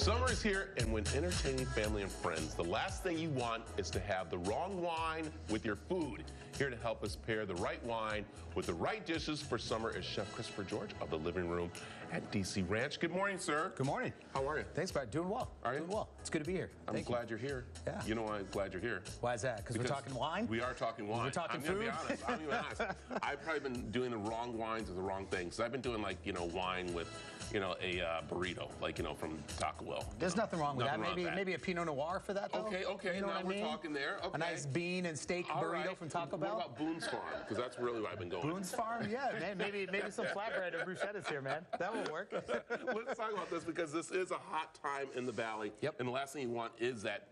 Summer is here, and when entertaining family and friends, the last thing you want is to have the wrong wine with your food. Here to help us pair the right wine with the right dishes for summer is Chef Christopher George of the Living Room at DC Ranch. Good morning, sir. Good morning. How are you? Thanks, Brad. Doing well. Are you? Doing well. It's good to be here. I'm glad you're here. Yeah. You know why I'm glad you're here? Why is that? Because we're talking wine? We are talking wine. We're talking food? I'm going to be honest. I'm going to be honest. I've probably been doing the wrong wines with the wrong things. I've been doing, like, wine with, a burrito, like, from Taco Bell. There's nothing wrong with Nothing that. wrong with that. Maybe a Pinot Noir for that, though? Okay. You know now what I we're mean? talking there. Okay. A nice bean and steak burrito from Taco Bell? What about Boone's Farm? Because that's really what I've been going. Boone's Farm? Yeah, man. Maybe some flatbread or bruschettas here, man. That will work. Let's talk about this because this is a hot time in the valley. Yep. And the last thing you want is that,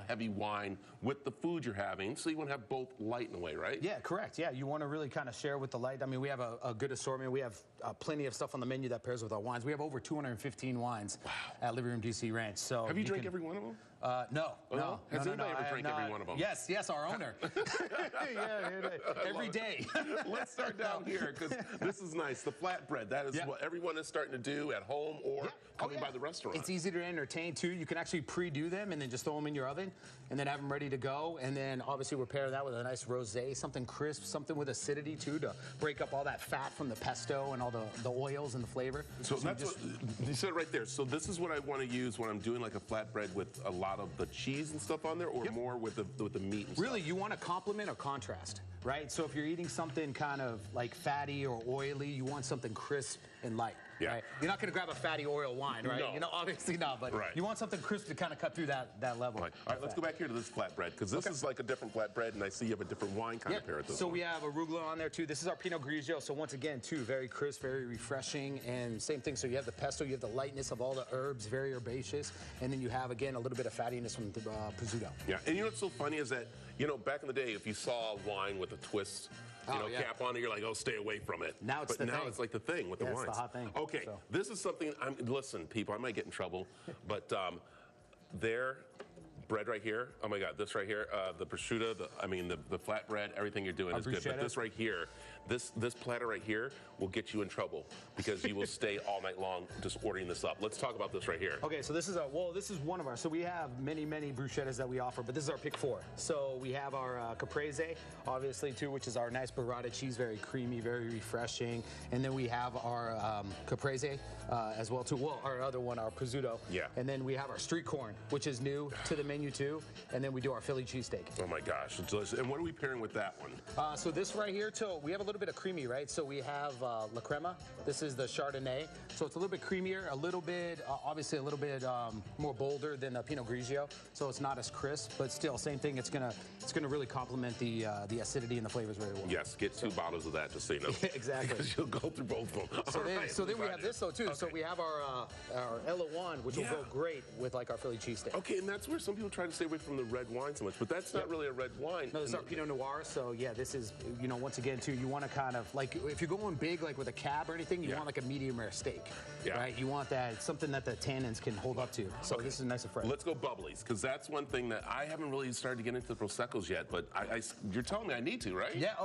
heavy wine with the food you're having. So you want to have both light in a way, right? Yeah, correct. Yeah, you want to really kind of share with the light. I mean, we have a good assortment. We have plenty of stuff on the menu that pairs with our wines. We have over 215 wines at Living Room DC Ranch. So have you drank every one of them? No. Has anybody ever drank every one of them? Yes, our owner. Every day. Let's start down here because this is nice. The flatbread, that is what everyone is starting to do at home or coming by the restaurant. It's easy to entertain, too. You can actually pre-do them and then just throw them in your oven and then have them ready to go. And then, obviously, we'll pair that with a nice rosé, something crisp, something with acidity, too, to break up all that fat from the pesto and all the oils and the flavor. So that's what you said right there. So this is what I want to use when I'm doing like a flatbread with a lot of the cheese and stuff on there, or more with the meat and Really, stuff? you want to complement or contrast, right? So if you're eating something kind of like fatty or oily, you want something crisp and light. Yeah. Right? You're not going to grab a fatty oil wine, right? No. Obviously not, but you want something crisp to kind of cut through that level. Right. All right, let's go back here to this flatbread, because this is like a different flatbread, and I see you have a different wine kind of pair with this So one. we have arugula on there, too. This is our Pinot Grigio, so once again, too, very crisp, very refreshing, and same thing. So you have the pesto, you have the lightness of all the herbs, very herbaceous, and then you have, again, a little bit of fattiness from the prosciutto. Yeah, and what's so funny is that, back in the day, if you saw wine with a twist, cap on it, you're like, oh, stay away from it. Now it's it's like the thing with the wines. It's the hot thing. Okay, this is something, listen, people, I might get in trouble, but their bread right here, oh my God, this right here, the prosciutto, the flatbread, everything you're doing is good. But this right here, this platter right here will get you in trouble because you will stay all night long just ordering this up. Let's talk about this right here. Okay, so this is one of our, so we have many bruschettas that we offer, but this is our pick 4. So we have our caprese, obviously, too, which is our nice burrata cheese, very creamy, very refreshing. And then we have our caprese as well, too. Well, our other one, our prosciutto. Yeah. And then we have our street corn, which is new to the menu, too. And then we do our Philly cheesesteak. Oh, my gosh. It's delicious. And what are we pairing with that one? So this right here, too, we have a little bit of creamy, right? So we have La Crema. This is the Chardonnay. So it's a little bit creamier, a little bit, obviously a little bit more bolder than the Pinot Grigio. So it's not as crisp, but still, same thing. It's gonna really complement the acidity and the flavors very well. Yes, get 2 bottles of that, just so you know. Exactly. Because you'll go through both of them. So then we have this, though, too. Okay. So we have our Ella One, which will go great with, like, our Philly cheesesteak. Okay, and that's where some people try to stay away from the red wine so much, but that's not really a red wine. No, this is our Pinot Noir, so yeah, this is, once again, too, you want to kind of, like, if you're going big, like with a cab or anything, you want like a medium rare steak, right? You want that, something that the tannins can hold up to. So this is nice and fresh. Let's go bubblies, because that's one thing that I haven't really started to get into the Proseccos yet, but you're telling me I need to, right? Yeah,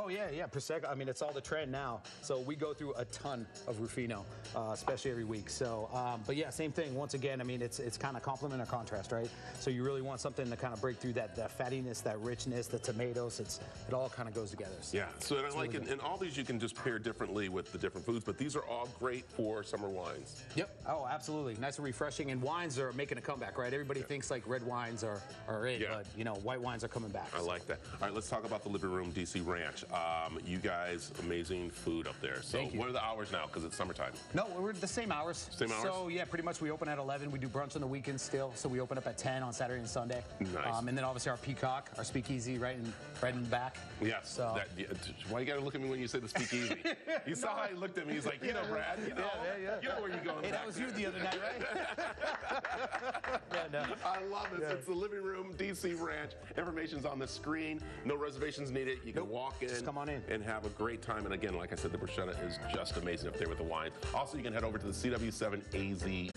Prosecco, I mean, it's all the trend now. So we go through a ton of Rufino, especially every week. So, but yeah, same thing. Once again, I mean, it's kind of complement or contrast, right? So you really want something to kind of break through that fattiness, that richness, the tomatoes. It all kind of goes together. So yeah, so like in all these you can just pair differently with the different foods, but these are all great for summer wines. Yep. Oh, absolutely. Nice and refreshing. And wines are making a comeback, right? Everybody thinks like red wines are in, but white wines are coming back. I like that. All right, let's talk about the Living Room DC Ranch. You guys, amazing food up there. So what are the hours now? Because it's summertime. No, we're the same hours. Same hours? So yeah, pretty much we open at 11. We do brunch on the weekends still. So we open up at 10 on Saturday and Sunday. Nice. And then obviously our Peacock, our speakeasy right in the back. Yes. So. Why you got to look at me when you say the speakeasy? You saw how he looked at me. He's like, Brad, you know where you're going. Hey, that was you the other night, right? I love it. It's the Living Room DC Ranch. Information's on the screen. No reservations needed. You can walk in, just come on in, and have a great time. And again, like I said, the bruschetta is just amazing up there with the wine. Also, you can head over to the CW7AZ.com.